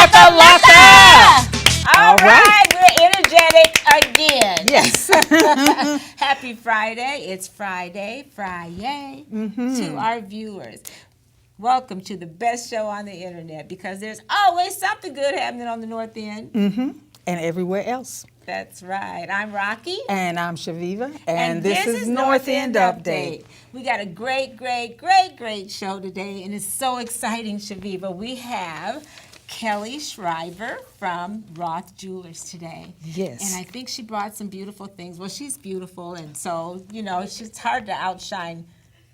Shakalaka! All right, we're energetic again. Yes. Happy Friday. It's Friday. To our viewers. Welcome to the best show on the internet because there's always something good happening on the North End. And everywhere else. That's right. I'm Rocki. And I'm Chaveevah. And this is North End Update. We got a great show today, and it's so exciting, Chaveevah. We have Kelli Schreiber from Roth Jewelers today. Yes. And I think she brought some beautiful things. Well, she's beautiful, and so, it's hard to outshine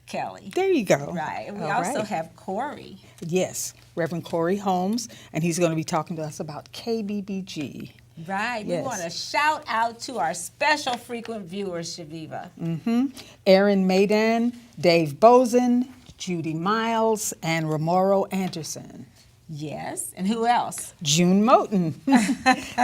Kelli. There you go. Right. And we All also right. have Corey. Yes, Reverend Corey Holmes, and he's going to be talking to us about KBBG. Right. Yes. We want to shout out to our special frequent viewers, Chaveevah. Aaron Madan, Dave Bozen, Judy Miles, and Ramoro Anderson. Yes. And who else? June Moten,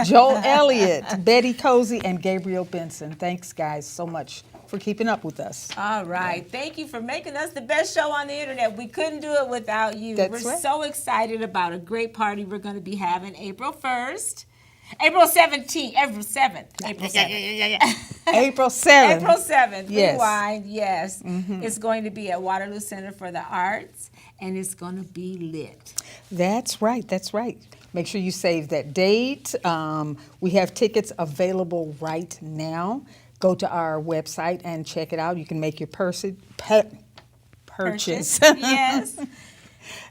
Joel Elliott, Betty Cozy, and Gabriel Benson. Thanks, guys, so much for keeping up with us. All right. Yeah. Thank you for making us the best show on the internet. We couldn't do it without you. That's We're right. so excited about a great party we're going to be having April 1st. April 17th, April 7th. April 7th. April 7th. April 7th. Yes. Rewind, yes. It's going to be at Waterloo Center for the Arts, and it's going to be lit. That's right, that's right. Make sure you save that date. We have tickets available right now. Go to our website and check it out. You can make your purchase. Yes.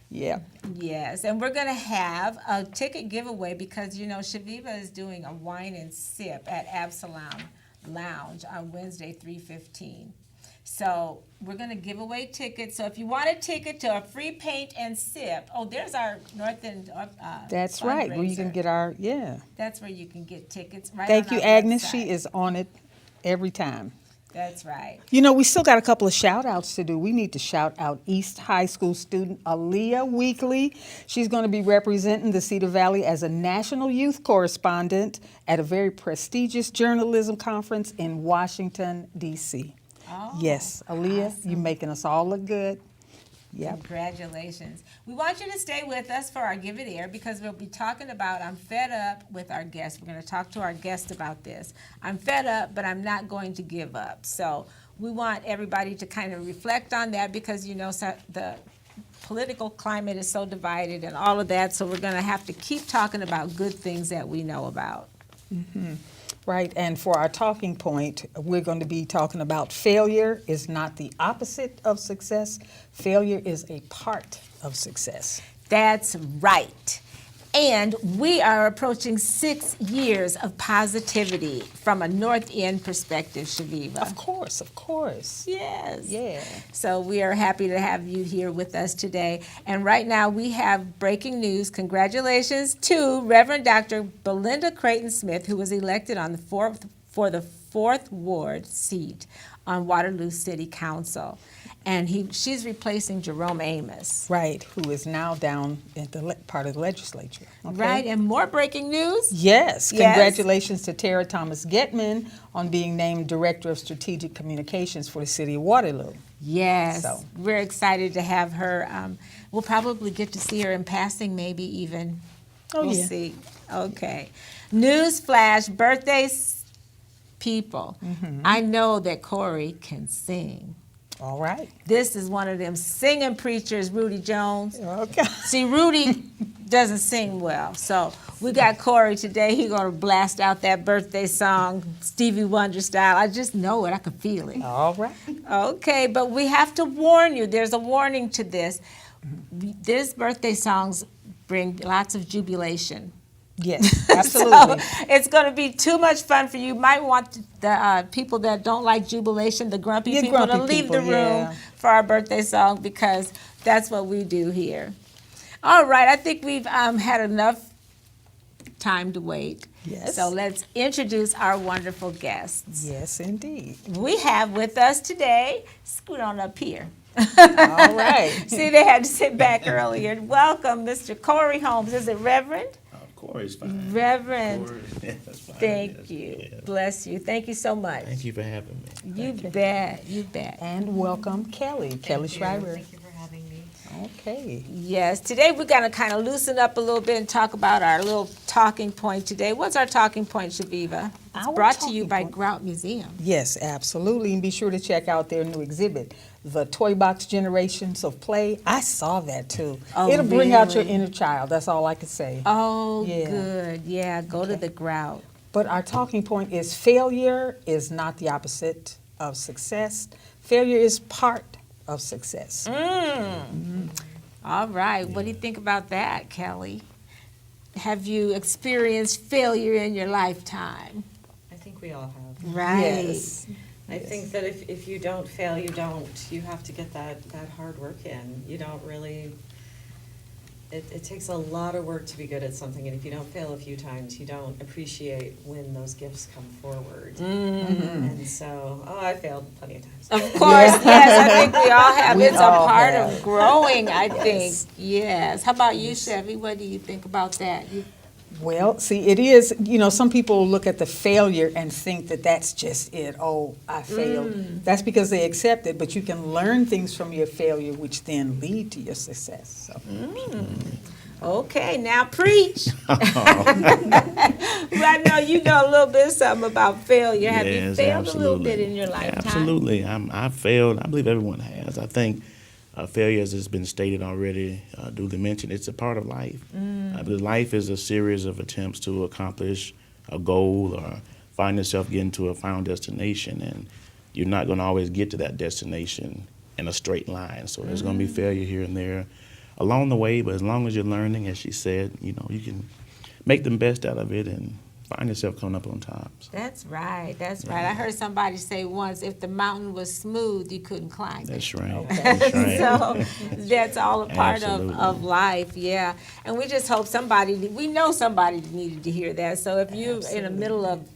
Yeah. Yes, and we're going to have a ticket giveaway because, Chaveevah is doing a wine and sip at Absalom Lounge on Wednesday, 3:15. So we're going to give away tickets. So if you want a ticket to a free paint and sip, there's our North End That's right, where you can get our, That's where you can get tickets. Right. Thank on you, our Agnes. website. She is on it every time. That's right. We still got a couple of shout-outs to do. We need to shout out East High School student Aaliyah Weekly. She's going to be representing the Cedar Valley as a national youth correspondent at a very prestigious journalism conference in Washington, D.C. Oh, yes, Aaliyah, awesome. you're making us all look good. Yep. Congratulations. We want you to stay with us for our Give It Air because we'll be talking about I'm fed up with our guests. We're going to talk to our guest about this. I'm fed up, but I'm not going to give up. So we want everybody to kind of reflect on that because, the political climate is so divided and all of that. So we're going to have to keep talking about good things that we know about. Right, and for our talking point, we're going to be talking about failure is not the opposite of success. Failure is a part of success. That's right. And we are approaching 6 years of positivity from a North End perspective, Chaveevah. Of course. Yes. Yeah. So we are happy to have you here with us today. And right now we have breaking news. Congratulations to Reverend Dr. Belinda Creighton Smith, who was elected on the for the 4th Ward seat on Waterloo City Council. And she's replacing Jerome Amos. Right, who is now down at the part of the legislature. Okay? Right, and more breaking news? Yes, congratulations to Tara Thomas Getman on being named Director of Strategic Communications for the City of Waterloo. Yes, So. We're excited to have her. We'll probably get to see her in passing, maybe even. We'll see. Okay. News flash, birthdays, people. I know that Corey can sing. All right. This is one of them singing preachers, Rudy Jones. Okay. See, Rudy doesn't sing well, so we got Corey today. He's going to blast out that birthday song, Stevie Wonder style. I just know it. I can feel it. All right. Okay, but we have to warn you. There's a warning to this. These birthday songs bring lots of jubilation. Yes, absolutely. So it's going to be too much fun for you. You might want the people that don't like jubilation, the grumpy people, to leave the room for our birthday song because that's what we do here. All right, I think we've had enough time to wait. Yes. So let's introduce our wonderful guests. Yes, indeed. We have with us today, scoot on up here. All right. See, they had to sit back earlier. Welcome, Mr. Corey Holmes. Is it Reverend? Corey's fine. Reverend, Corey, that's fine. thank you. Yeah. Bless you. Thank you so much. Thank you for having me. You bet. You bet. And welcome, Kelli. Kelli Schreiber. Thank you for having me. Okay. Yes, today we're going to kind of loosen up a little bit and talk about our little talking point today. What's our talking point, Chaveevah? It's Our brought to you talking by point- Grout Museum. Yes, absolutely. And be sure to check out their new exhibit, The Toy Box Generations of Play. I saw that too. Oh, It'll bring out your really? inner child. That's all I can say. Oh, Yeah. good. Yeah, go to the Grout. But our talking point is failure is not the opposite of success. Failure is part of success. All right. What do you think about that, Kelly? Have you experienced failure in your lifetime? I think we all have. Right. Yes. I think that if you don't fail, you don't. You have to get that hard work in. You don't really, it takes a lot of work to be good at something, and if you don't fail a few times, you don't appreciate when those gifts come forward. And so, I failed plenty of times. Of course, yes, I think we all have. We It's a all part have. of growing, I think. Yes. How about you, Chevy? What do you think about that? Well, see, it is, some people look at the failure and think that that's just it. Oh, I failed. That's because they accept it, but you can learn things from your failure, which then lead to your success. So. Okay, now preach. I know you know a little bit something about failure. Have you Yes, failed a little absolutely. bit in your lifetime? Absolutely. I failed. I believe everyone has. I think failure, as has been stated already, duly mentioned, it's a part of life. Because life is a series of attempts to accomplish a goal or find yourself getting to a final destination, and you're not going to always get to that destination in a straight line. So there's going to be failure here and there along the way, but as long as you're learning, as she said, you can make the best out of it and find yourself coming up on top. So That's right. That's right. I heard somebody say once, if the mountain was smooth, you couldn't climb it. that's right. That's right. So that's all a part Absolutely. of life, yeah. And we just hope we know somebody needed to hear that. So if you're in the middle of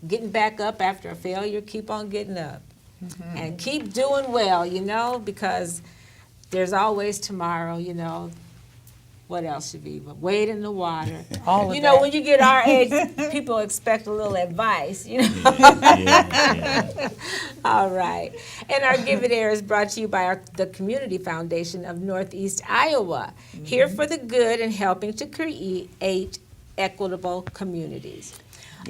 getting back up after a failure, keep on getting up. And keep doing well, because there's always tomorrow, What else should be? Wade in the water. All of You know, that. when you get our age, people expect a little advice, Yeah. All right. And our Give It Air is brought to you by the Community Foundation of Northeast Iowa, here for the good and helping to create equitable communities.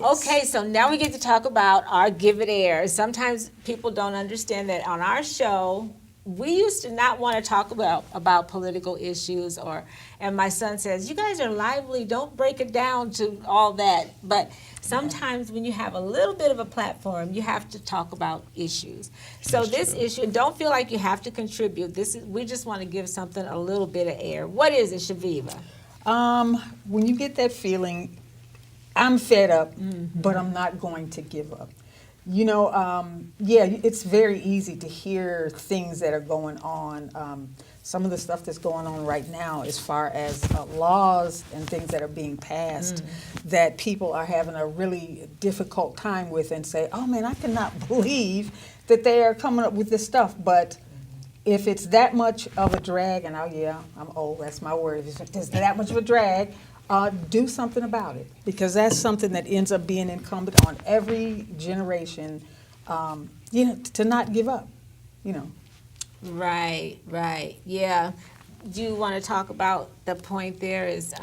Okay, so now we get to talk about our Give It Air. Sometimes people don't understand that on our show, we used to not want to talk about political issues, and my son says, you guys are lively, don't break it down to all that. But sometimes when you have a little bit of a platform, you have to talk about issues. So this issue, don't feel like you have to contribute. We just want to give something a little bit of air. What is it, Chaveevah? When you get that feeling, I'm fed up, but I'm not going to give up. It's very easy to hear things that are going on. Some of the stuff that's going on right now as far as laws and things that are being passed that people are having a really difficult time with and say, oh man, I cannot believe that they are coming up with this stuff. But if it's that much of a drag, and I'm old, that's my word, if it's that much of a drag, do something about it, because that's something that ends up being incumbent on every generation, to not give up, Right, yeah. Do you want to talk about the point there is,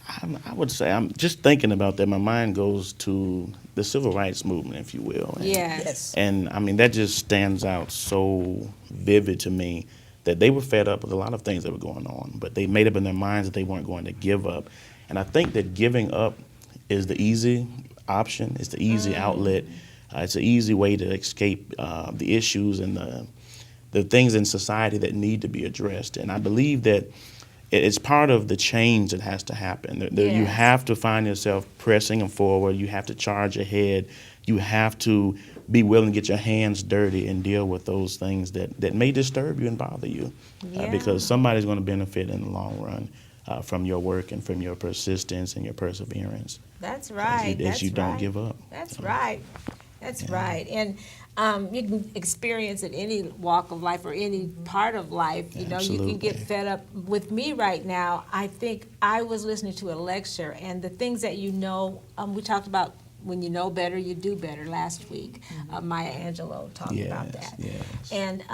I would say, I'm just thinking about that. My mind goes to the civil rights movement, if you will. And, yes. And I mean, that just stands out so vivid to me that they were fed up with a lot of things that were going on, but they made up in their minds that they weren't going to give up. And I think that giving up is the easy option. It's the easy outlet. It's an easy way to escape the issues and the things in society that need to be addressed. And I believe that it's part of the change that has to happen. You Yes. have to find yourself pressing forward. You have to charge ahead. You have to be willing to get your hands dirty and deal with those things that may disturb you and bother you. Yeah. Because somebody's going to benefit in the long run from your work and from your persistence and your perseverance. That's right. As you don't right. give up. That's right. That's right. And you can experience it any walk of life or any part of life. You can get Absolutely. fed up. With me right now, I think I was listening to a lecture, and the things that we talked about when you know better, you do better last week. Maya Angelou talked about that. Yes. And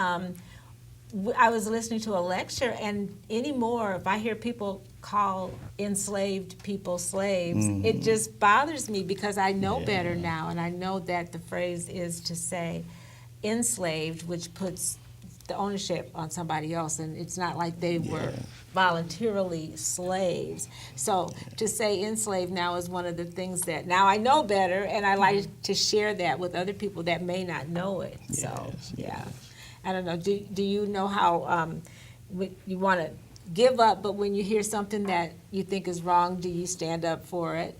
I was listening to a lecture, and anymore, if I hear people call enslaved people slaves, it just bothers me because I know better now, and I know that the phrase is to say enslaved, which puts the ownership on somebody else, and it's not like they were voluntarily slaves. So to say enslaved now is one of the things that now I know better, and I like to share that with other people that may not know it. So yeah, I don't know. Do you know how you want to give up, but when you hear something that you think is wrong, do you stand up for it,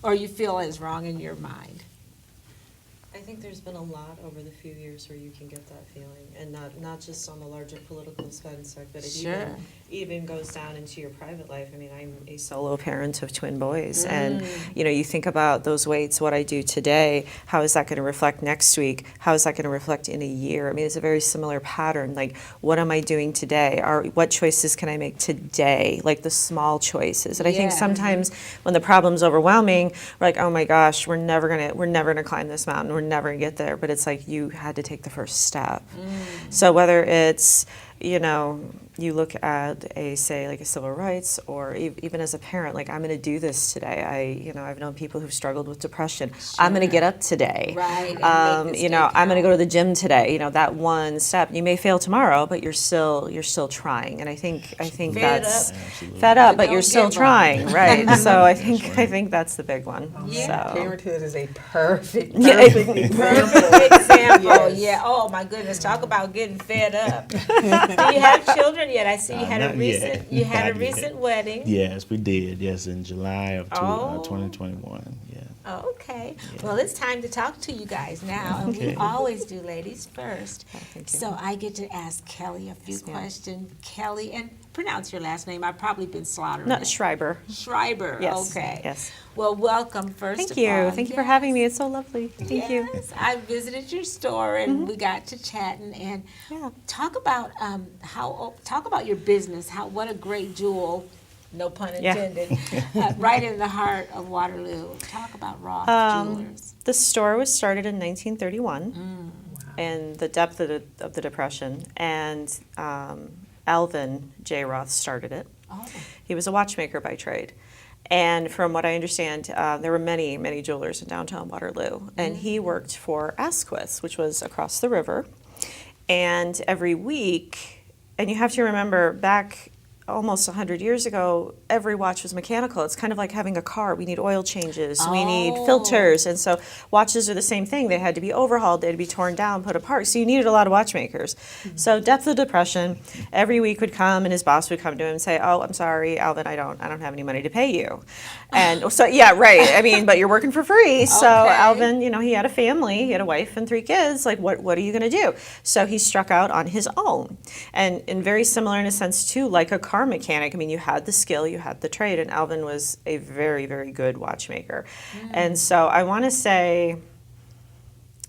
or you feel it's wrong in your mind? I think there's been a lot over the few years where you can get that feeling, and not just on the larger political aspect, but it even goes down into your private life. I mean, I'm a solo parent of twin boys, and you think about those weights, what I do today, how is that going to reflect next week? How is that going to reflect in a year? I mean, it's a very similar pattern. Like, what am I doing today? What choices can I make today? Like the small choices. And I think sometimes when the problem's overwhelming, we're like, oh my gosh, we're never gonna climb this mountain. We're never gonna get there. But it's like you had to take the first step. So whether it's you look at say like a civil rights, or even as a parent, like I'm going to do this today. I've known people who've struggled with depression. I'm going to get up today. Right. I'm going to go to the gym today. That one step. You may fail tomorrow, but you're still trying. And I think that's fed up, but you're still trying, right? So I think that's the big one. Yeah. So. Parenthood is a perfect example. Yeah. Oh my goodness. Talk about getting fed up. Do you have children yet? I see you had a recent wedding. Yes, we did. Yes, in July of 2021. Yeah. Oh, okay. Yeah. Well, it's time to talk to you guys now, and we always do ladies first. Thank you. So I get to ask Kelli a few questions. Kelli, and pronounce your last name. I've probably been slaughtering it. Schreiber. Schreiber. Yes. Okay. Yes. Well, welcome first Thank of you. all. Thank you for having me. It's so lovely. Thank you. Yes, I visited your store and we got to chatting and talk about your business. What a great jewel, no pun intended, right in the heart of Waterloo. Talk about Roth Jewelers. The store was started in 1931 in the depth of the Depression, and Alvin J. Roth started it. Oh. He was a watchmaker by trade. And from what I understand, there were many, many jewelers in downtown Waterloo. And he worked for Asquith, which was across the river. And every week, and you have to remember, back almost 100 years ago, every watch was mechanical. It's kind of like having a car. We need oil changes. We need filters. And so watches are the same thing. They had to be overhauled. They had to be torn down, put apart. So you needed a lot of watchmakers. So depth of depression, every week would come and his boss would come to him and say, oh, I'm sorry, Alvin, I don't have any money to pay you. And so, yeah, right. I mean, but you're working for free. So Alvin, he had a family. He had a wife and 3 kids. Like, what are you going to do? So he struck out on his own. And very similar in a sense, too, like a car mechanic. I mean, you had the skill, you had the trade, and Alvin was a very, very good watchmaker. And so I want to say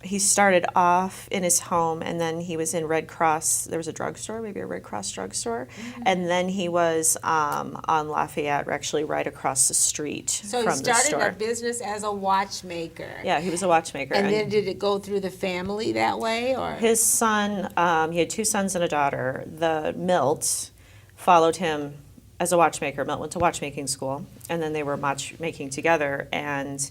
he started off in his home, and then he was in Red Cross. There was a drugstore, maybe a Red Cross drugstore, and then he was on Lafayette, actually right across the street So from he the store. started a business as a watchmaker. Yeah, he was a watchmaker. And then did it go through the family that way, or? His son, he had 2 sons and a daughter. The Milt followed him as a watchmaker. Milt went to watchmaking school, and then they were watchmaking together. And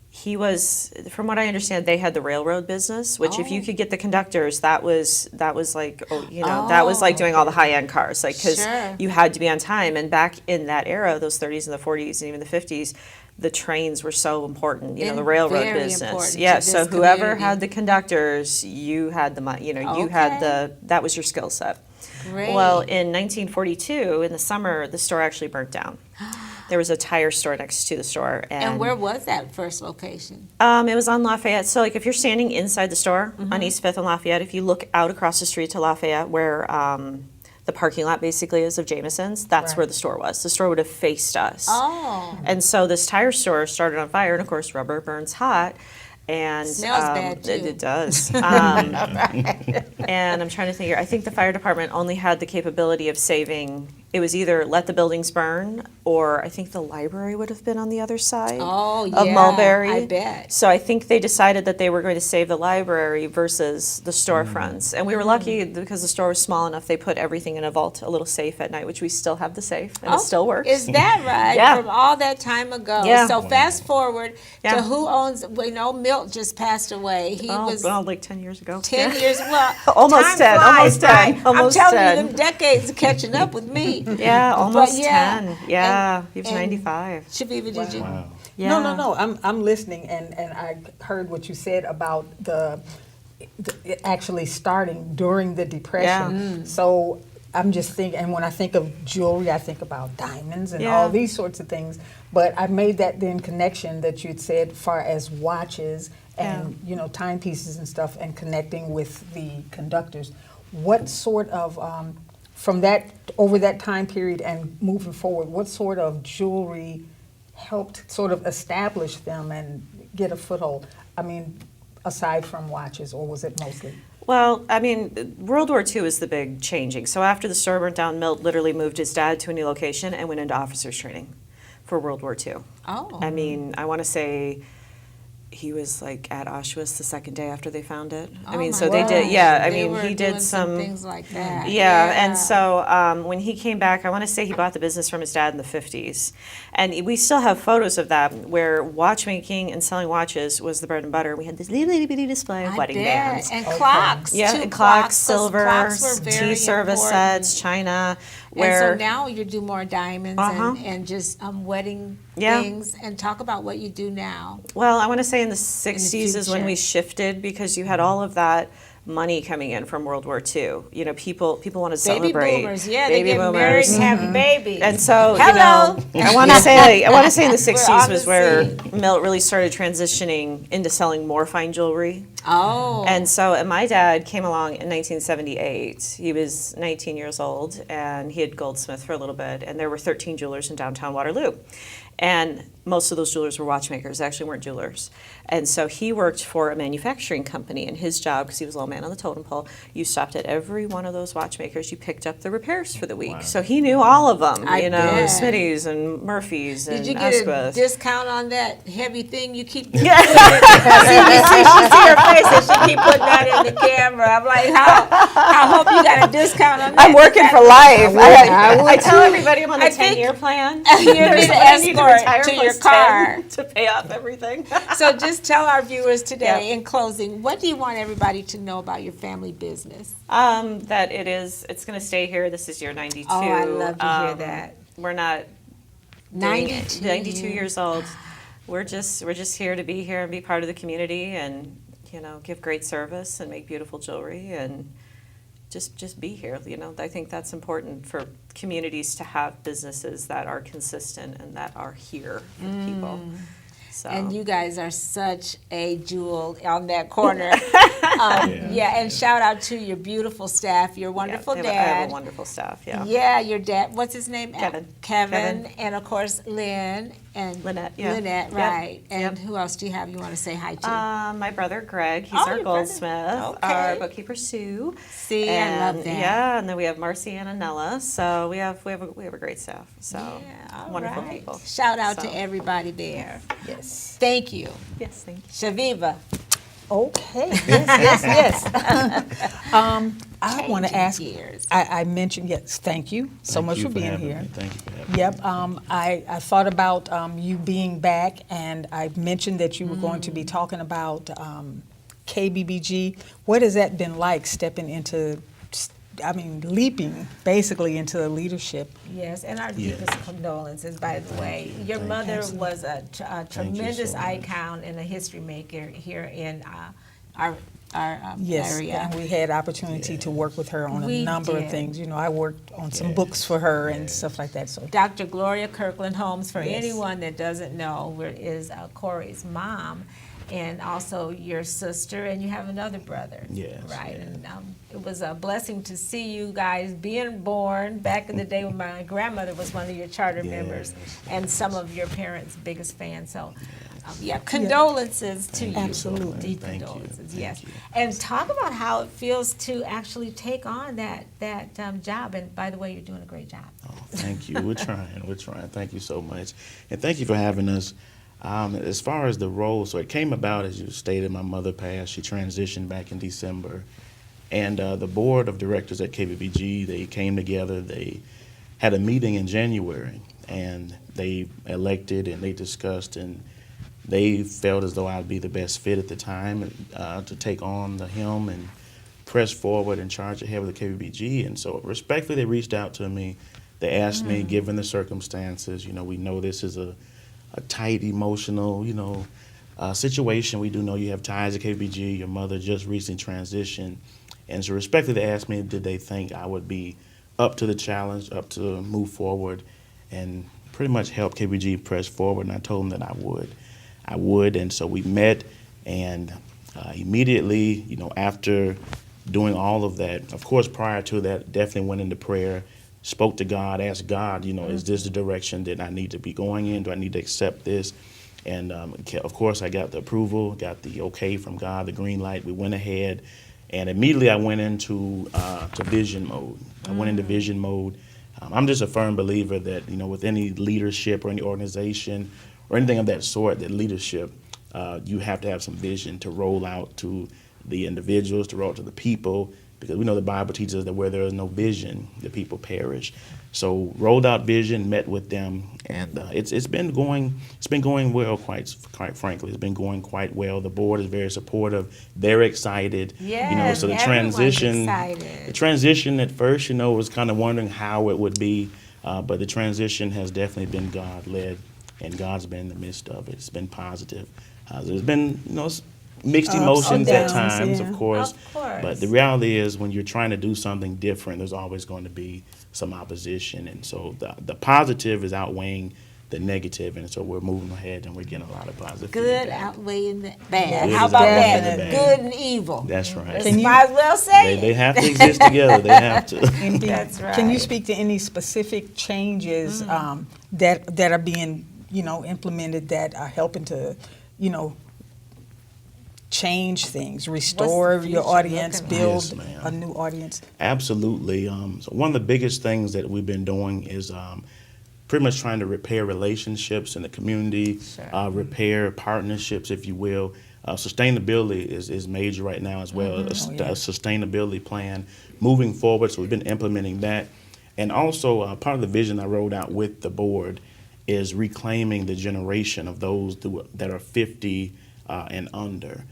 he was, from what I understand, they had the railroad business, which if you could get the conductors, that was like, that was like doing all the high-end cars, like, because you had to be on time. And back in that era, those 30s and the 40s and even the 50s, the trains were so important, the railroad very business. important Yeah, to so this whoever community. had the conductors, you had the money, you had that was your skill set. Great. Well, in 1942, in the summer, the store actually burnt down. There was a tire store next to the store. And where was that first location? It was on Lafayette. So, like, if you're standing inside the store on East 5th and Lafayette, if you look out across the street to Lafayette, where the parking lot basically is of Jameson's, that's where the store was. The store would have faced us. Oh. And so this tire store started on fire, and of course, rubber burns hot. And Smells bad, too. It does. And I'm trying to think here. I think the fire department only had the capability of saving, it was either let the buildings burn, or I think the library would have been on the other side Oh, of yeah, Mulberry. I bet. So I think they decided that they were going to save the library versus the storefronts. And we were lucky because the store was small enough, they put everything in a vault, a little safe at night, which we still have the safe, and it still works. Is that right? Yeah. From all that time ago. Yeah. So fast forward Yeah. to who owns, we know Milt just passed away. He was well, like 10 years ago. 10 Yeah. years, well, Almost time 10, flies, almost 10, right? almost I'm telling 10. you, them decades are catching up with me. Yeah, almost yeah. 10. Yeah, And- he was and 95. Chaveevah, did you? Wow. No, no, no. I'm listening, and I heard what you said about it actually starting during the Depression. So I'm just thinking, and when I think of jewelry, I think about diamonds and Yeah. all these sorts of things. But I made that then connection that you'd said, far as watches and timepieces and stuff, and connecting with the conductors. What sort of from that over that time period and moving forward, what sort of jewelry helped sort of establish them and get a foothold? I mean, aside from watches, or was it mostly? Well, I mean, World War II is the big changing. So after the store burnt down, Milt literally moved his dad to a new location and went into officers training for World War II. Oh. I mean, I want to say he was like at Auschwitz the second day after they found it. I Oh mean, my so they did, gosh. yeah, I They mean, were he doing did some some things like that. Yeah, and so when he came back, I want to say he bought the business from his dad in the 50s. And we still have photos of that where watchmaking and selling watches was the bread and butter. We had this little bitty display of I wedding bet. bands. And clocks, Yeah, too. and clocks, 'cause silver, clocks were very tea service important. sets, china, And where so now you do more diamonds and just wedding Yeah. things, and talk about what you do now. well, I want to say in the 60s is when future. we shifted because you had all of that money coming in from World War II. You know, people wanted to Baby celebrate. boomers, yeah, Baby they get boomers. married and have babies. And so, Hello. I want to say, in the on '60s was the where scene. Milt really started transitioning into selling more fine jewelry. Oh. And so, my dad came along in 1978. He was 19 years old, and he had Goldsmith for a little bit. And there were 13 jewelers in downtown Waterloo, and most of those jewelers were watchmakers. They actually weren't jewelers. And so he worked for a manufacturing company, and his job, because he was a low man on the totem pole, you stopped at every one of those watchmakers, you picked up the repairs for the week. So he knew all of them, I bet. Smitty's and Murphy's and Did you get a Asquith. discount on that heavy thing you keep? Yeah. She see her face and she keep putting that in the camera. I'm like, I hope you got a discount on that. I'm working for life. I would I tell everybody I'm on the I think 10-year plan. You need There's an what I need to escort retire to plus your 10 car. to pay off everything. So just tell our viewers today, Yeah. in closing, what do you want everybody to know about your family business? That it's going to stay here. This is year 92. Oh, I love to hear that. We're not 92 92 years old. We're just here to be here and be part of the community and give great service and make beautiful jewelry and just be here. I think that's important for communities to have businesses that are consistent and that are here for people. So. And you guys are such a jewel on that corner. And shout out to your beautiful staff, your wonderful I dad. have a wonderful staff. Yeah. Yeah, your dad. What's his name? Kevin. Kevin, and of course Lynn and Lynette, yeah. Lynette, Yep, right? And yep. who else do you have? You want to say hi to? My brother Greg, he's Oh, our your brother. goldsmith. Okay. Our bookkeeper Sue. See, I and, love that. Yeah, and then we have Marcy and Anella. So we have a great staff. So Yeah, all wonderful right. people. Shout out So. to everybody there. Yes. Thank you, Yes, thank you. Chaveevah. Okay. Yes. I want to Changing ask. gears. I mentioned yes. Thank you so Thank much you for being having here. me. Thank you for having me. Yep. I thought about you being back, and I mentioned that you were going to be talking about KBBG. What has that been like, stepping into, leaping basically into the leadership? Yes, and our Yeah. deepest condolences, by the way. Your mother was a tremendous so much. icon and a history maker here in our Yes, area. and we had opportunity to work with her on We a number did. of things. I worked on some books for her and stuff like that. So Dr. Gloria Kirkland Holmes, for Yes. anyone that doesn't know, is Corey's mom. and also your sister, and you have another brother. Yes, Right. yeah. And it was a blessing to see you guys being born back in the day when my grandmother was one of your charter members, Yes. and some of your parents' biggest fans. So, yeah, condolences to you. Absolutely. Deep Thank you. condolences. Thank Yes. you. And talk about how it feels to actually take on that job. And by the way, you're doing a great job. Oh, thank you. We're trying. We're trying. Thank you so much. And thank you for having us. As far as the role, so it came about, as you stated, my mother passed. She transitioned back in December. And the board of directors at KBBG, they came together. They had a meeting in January, and they elected and they discussed, and they felt as though I'd be the best fit at the time to take on the helm and press forward and charge ahead with the KBBG. And so respectfully, they reached out to me. They asked me, given the circumstances, we know this is a tight, emotional, situation. We do know you have ties to KBBG. Your mother just recently transitioned. And so respectfully, they asked me, did they think I would be up to the challenge, up to move forward, and pretty much help KBBG press forward. And I told them that I would. I would. And so we met, and immediately, after doing all of that, of course, prior to that, definitely went into prayer, spoke to God, asked God, is this the direction that I need to be going in? Do I need to accept this? And of course, I got the approval, got the okay from God, the green light. We went ahead, and immediately I went into to vision mode. I went into vision mode. I'm just a firm believer that, with any leadership or any organization or anything of that sort, that leadership, you have to have some vision to roll out to the individuals, to roll out to the people, because we know the Bible teaches us that where there is no vision, the people perish. So rolled out vision, met with them, and it's been going well. Quite frankly, it's been going quite well. The board is very supportive. They're excited. Yes, So the everyone's transition, excited. the transition at first, was kind of wondering how it would be, but the transition has definitely been God led, and God's been in the midst of it. It's been positive. There's been mixed Ups and emotions at downs, times, yeah. of course. Of course. But the reality is, when you're trying to do something different, there's always going to be some opposition. And so the positive is outweighing the negative, and so we're moving ahead and we're getting a lot of positive Good feedback. outweighing the bad. Good How is about outweighing that? the bad. Good and evil. That's right. Let's Can you- might as well say They it. have to exist together. They have to. That's right. Can you speak to any specific changes that are being, implemented that are helping to, change things, restore your future audience, looking build Yes, ma'am. a new audience? Absolutely. So one of the biggest things that we've been doing is pretty much trying to repair relationships in the community, Sure. repair partnerships, if you will. Sustainability is major right now as well, a sustainability plan moving forward. So we've been implementing that. And also part of the vision I rolled out with the board is reclaiming the generation of those that are 50 and under.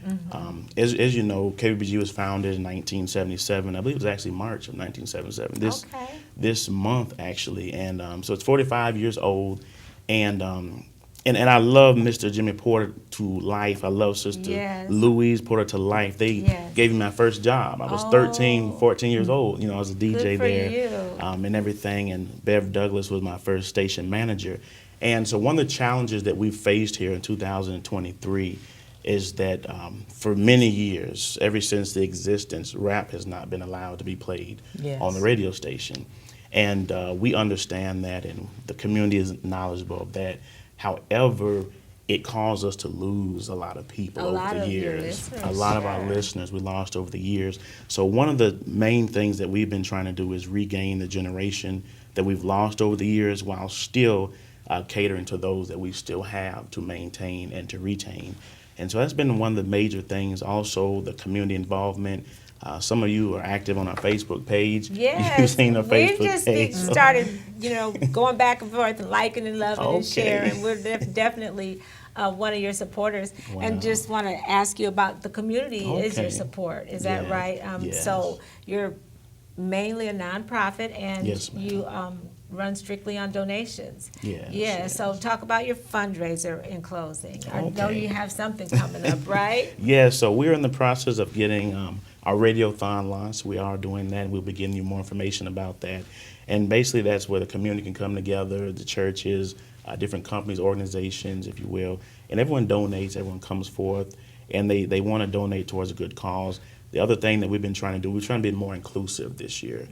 As you know, KBBG was founded in 1977. I believe it was actually March of 1977. Okay. This month, actually. And so it's 45 years old. And I love Mr. Jimmy Porter to life. I love Sister Yes. Louise Porter to life. They Yes. gave me my first job. I was 13, 14 years old. I was a DJ Good for there you. and everything. And Bev Douglas was my first station manager. And so one of the challenges that we faced here in 2023 is that for many years, ever since the existence, rap has not been allowed to be played Yes. on the radio station. And we understand that, and the community is knowledgeable of that. However, it caused us to lose a lot of people A lot over the of your years. listeners, A lot of our sure. listeners we lost over the years. So one of the main things that we've been trying to do is regain the generation that we've lost over the years, while still catering to those that we still have to maintain and to retain. And so that's been one of the major things. Also, the community involvement. Some of you are active on our Facebook page. Yes, You've seen our Facebook we just page. so- started, going back and forth and liking and loving and Okay. sharing. We're definitely one of your supporters, Wow. and just want to ask you about the community is your Okay. support. Is that Yes, right? yes. So you're mainly a nonprofit, and Yes, ma'am. you run strictly on donations. Yes, Yeah. yes. So talk about your fundraiser in closing. I know Okay. you have something coming up, right? Yeah, so we're in the process of getting our radiothon launched. We are doing that. We'll be giving you more information about that. And basically, that's where the community can come together, the churches, different companies, organizations, if you will, and everyone donates, everyone comes forth, and they want to donate towards a good cause. The other thing that we've been trying to do, we're trying to be more inclusive this year.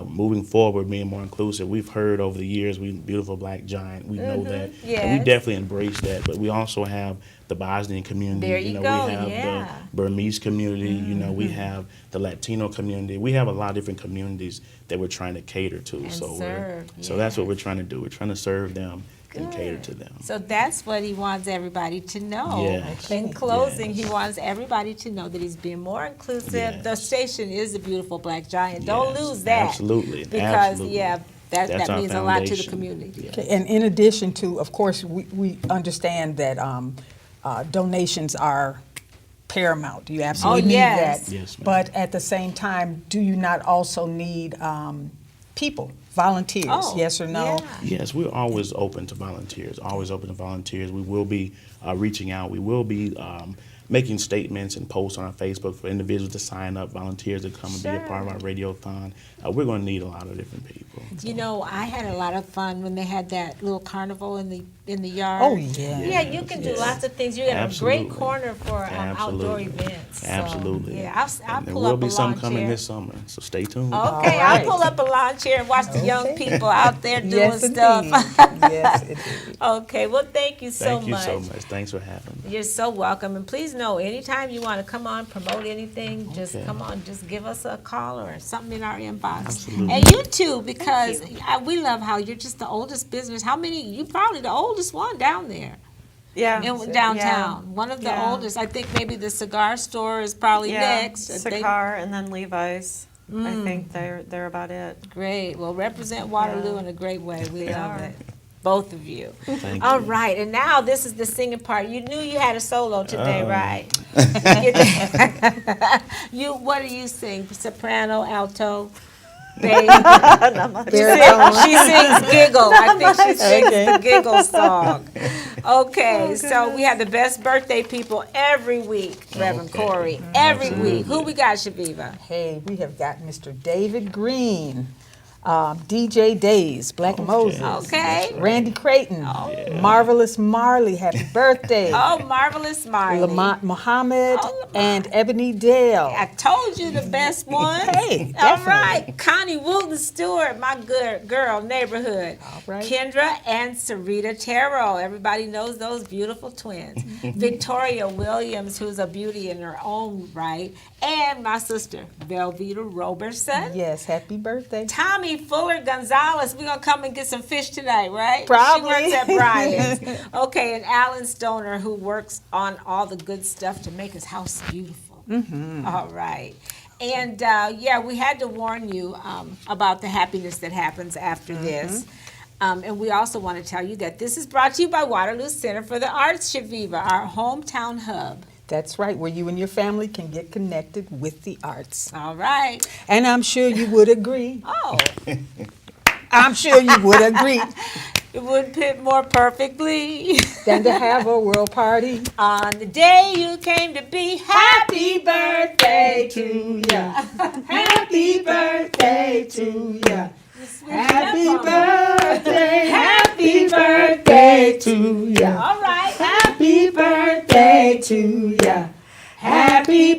Moving forward, being more inclusive. We've heard over the years, we beautiful black giant. We know that, and we Yes. definitely embrace that. But we also have the Bosnian community. There you go, we have yeah. the Burmese community. We have the Latino community. We have a lot of different communities that we're trying to cater to. And So serve, so that's what yes. we're trying to do. We're trying to serve them and cater Good. to them. So that's what he wants everybody to know. Yes. In closing, Yes. he wants everybody to know that he's being more inclusive. Yes. The station is a beautiful black giant. Don't Yes, lose that. absolutely, Because, absolutely. yeah, That's that our means a lot to the foundation. community. Yeah. Okay, and in addition to, of course, we understand that donations are paramount. You absolutely need yes. that. Yes, ma'am. But at the same time, do you not also need people, volunteers? Oh, Yes or no? yeah. Yes, we're always open to volunteers, always open to volunteers. We will be reaching out. We will be making statements and posts on our Facebook for individuals to sign up, volunteers to come and be a part of our radiothon. We're going to need a lot of different people. You know, I had a lot of fun when they had that little carnival in the yard. Oh, yeah. Yeah, you can do Yes. lots of things. You got a Absolutely. great corner for outdoor Absolutely. events. So, Absolutely. yeah, I'll And there pull will up be a some lawn coming chair. this summer, so stay tuned. Okay, All I'll right. pull up a lawn chair and watch the young Okay. people out there doing Yes, stuff. indeed. Yes, indeed. Okay, well, thank you so Thank you much. so much. Thanks for having me. You're so welcome. And please know, anytime you want to come on, promote anything, just Okay. come on, just give us a call or something in our inbox. Absolutely. And you too, because we love how you're just the oldest business. How many? You probably the oldest one down there Yeah. in downtown. One of the Yeah. oldest. I think maybe the cigar store is probably next. I think- Cigar and then Levi's. I think they're about it. Great. Well, represent Waterloo in a great way. We love are. it. Both of you. Thank All you. right, and now this is the singing part. You knew you had a solo today, right? What do you sing? Soprano, alto, bass? She sings giggle. I think she sings the giggle song. Okay, so we have the best birthday people every week, Reverend Okay. Corey. Every Absolutely. week. Who we got, Chaveevah? Hey, we have got Mr. David Green, DJ Days, Black Moses, Okay. Randy Creighton, Marvelous Marley, happy birthday, Oh, Marvelous Marley. Lamont Muhammad, Oh, Lamont. and Ebony Dale. I told you the best one. Hey, All definitely. right. Connie Wooten Stewart, my good girl, neighborhood. All right. Kendra and Sarita Taro. Everybody knows those beautiful twins. Victoria Williams, who's a beauty in her own right. And my sister, Velveeta Roberson. Yes, happy birthday. Tommy Fuller Gonzalez. We're going to come and get some fish tonight, right? Probably. She works at Brian's. Okay, and Alan Stoner, who works on all the good stuff to make his house beautiful. All right. And yeah, we had to warn you about the happiness that happens after this. And we also want to tell you that this is brought to you by Waterloo Center for the Arts, Chaveevah, our hometown hub. That's right, where you and your family can get connected with the arts. All right. And I'm sure you would agree. Oh, I'm sure you would agree it would fit more perfectly. than to have a world party. On the day you came to be, happy birthday to ya. Happy birthday to ya. Happy birthday, happy birthday to ya. All right. Happy birthday to ya. Happy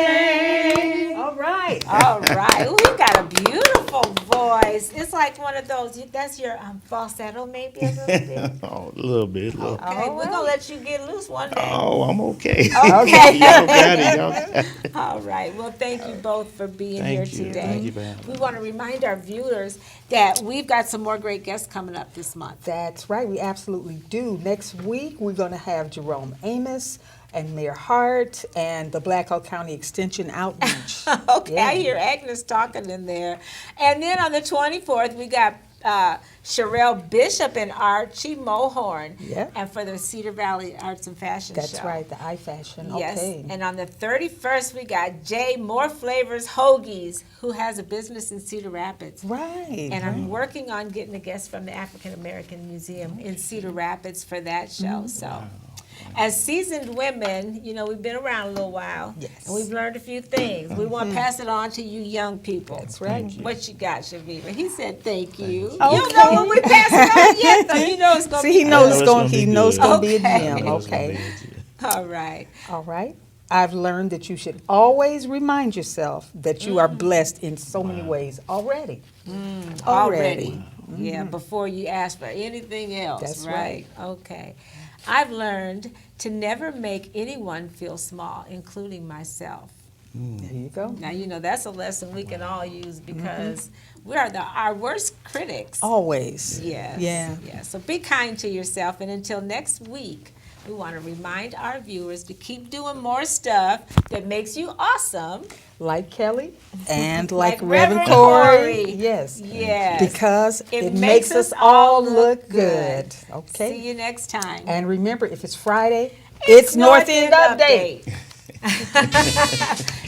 birthday. All right. All right. Ooh, you got a beautiful voice. It's like one of those. That's your falsetto, maybe a little bit. Oh, a little bit. Okay, we're gonna let you get loose one day. Oh, I'm okay. Okay. Y'all got it. Y'all got it. All right. Well, thank you both for being here Thank you. today. Thank you for having We me. want to remind our viewers that we've got some more great guests coming up this month. That's right, we absolutely do. Next week, we're going to have Jerome Amos and Mayor Hart and the Black Hawk County Extension Outreach. Okay, Yeah. I hear Agnes talking in there. And then on the 24th, we got Sherelle Bishop and Archie Mohorn. Yeah. And for the Cedar Valley Arts and Fashion That's Show. right, the iFashion. Yes. Okay. And on the 31st, we got Jay More Flavors Hoagies, who has a business in Cedar Rapids. Right. And I'm working on getting a guest from the African American Museum in Cedar Rapids for that show. So as seasoned women, you know, we've been around a little while. Yes. And we've learned a few things. We want to pass it on to you young people. That's right. Thank you. What you got, Chaveevah? He said thank you. You Okay. don't know what we passing on yet, though. You know it's going to See, be he knows know it's it's going. gonna He be knows it's good. going to be a Okay. gem. I know it's gonna Okay. be good. all right. All right. I've learned that you should always remind yourself that you are blessed in so many ways already. Already. Yeah, before you ask for anything else, That's right? Okay. I've learned to never make anyone feel small, including myself. There you go. Now, you know, that's a lesson we can all use because we are our worst critics. Always. Yes. Yeah. Yeah. So be kind to yourself. And until next week, we want to remind our viewers to keep doing more stuff that makes you awesome. Like Kelly and Like like Reverend Reverend Corey. Corey. Yes. Yes. Because it makes us all look good. Okay. See you next time. And remember, if it's Friday, it's North End Update.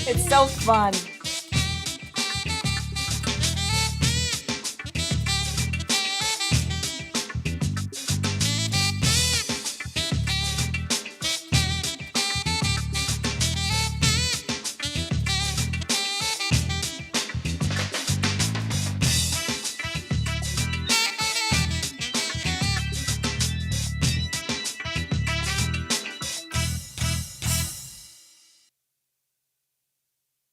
It's so fun.